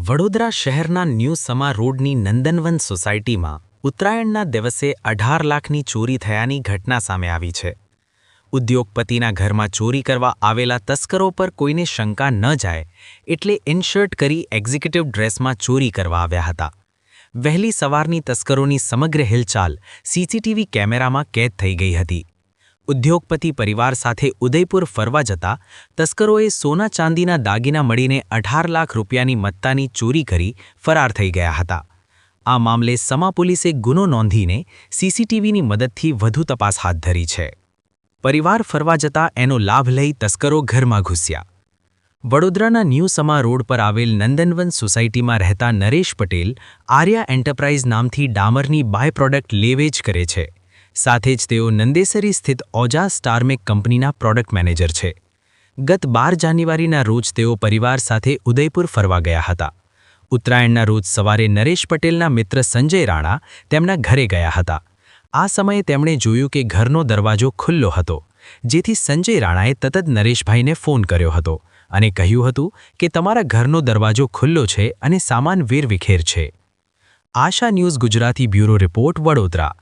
વડોદરા શહેરના ન્યૂ સમા રોડની નંદનવન સોસાયટીમાં ઉત્તરાયણના દિવસે 18 લાખની ચોરી થયાની ઘટના સામે આવી છે. ઉદ્યોગપતિના ઘરમાં ચોરી કરવા આવેલા તસ્કરો પર કોઈને શંકા ન જાય એટલે ઇનશર્ટ કરી એક્ઝિક્યુટિવ ડ્રેસમાં ચોરી કરવા આવ્યા હતા. વહેલી સવારની તસ્કરોની સમગ્ર હિલચાલ સીસીટીવી કેમેરામાં કેદ થઈ ગઈ હતી. ઉદ્યોગપતિ પરિવાર સાથે ઉદયપુર ફરવા જતા તસ્કરોએ સોના ચાંદીના દાગીના મળીને 18 લાખ રૂપિયાની મત્તાની ચોરી કરી ફરાર થઈ ગયા હતા. આ મામલે સમા પોલીસે ગુનો નોંધીને સીસીટીવીની મદદથી વધુ તપાસ હાથ ધરી છે. પરિવાર ફરવા જતા એનો લાભ લઈ તસ્કરો ઘરમાં ઘૂસ્યા. વડોદરાના ન્યૂ સમા રોડ પર આવેલ નંદનવન સોસાયટીમાં રહેતા નરેશ પટેલ આર્યા એન્ટરપ્રાઇઝ નામથી ડામરની બાય પ્રોડક્ટ લેવેચ કરે છે. સાથે જ તેઓ નંદેસરી સ્થિત ઓજા સ્ટારમેક કંપનીના પ્રોડક્ટ મેનેજર છે. ગત 12 જાન્યુઆરીના રોજ તેઓ પરિવાર સાથે ઉદયપુર ફરવા ગયા હતા. ઉત્તરાયણના રોજ સવારે નરેશ પટેલના મિત્ર સંજય રાણા તેમના ઘરે ગયા હતા. આ સમયે તેમણે જોયું કે ઘરનો દરવાજો ખુલ્લો હતો, જેથી સંજય રાણાએ તરત નરેશભાઈને ફોન કર્યો હતો અને કહ્યું હતું કે તમારા ઘરનો દરવાજો ખુલ્લો છે અને સામાન વેરવિખેર છે. Asha news Gujarati bureau report, Vadodara.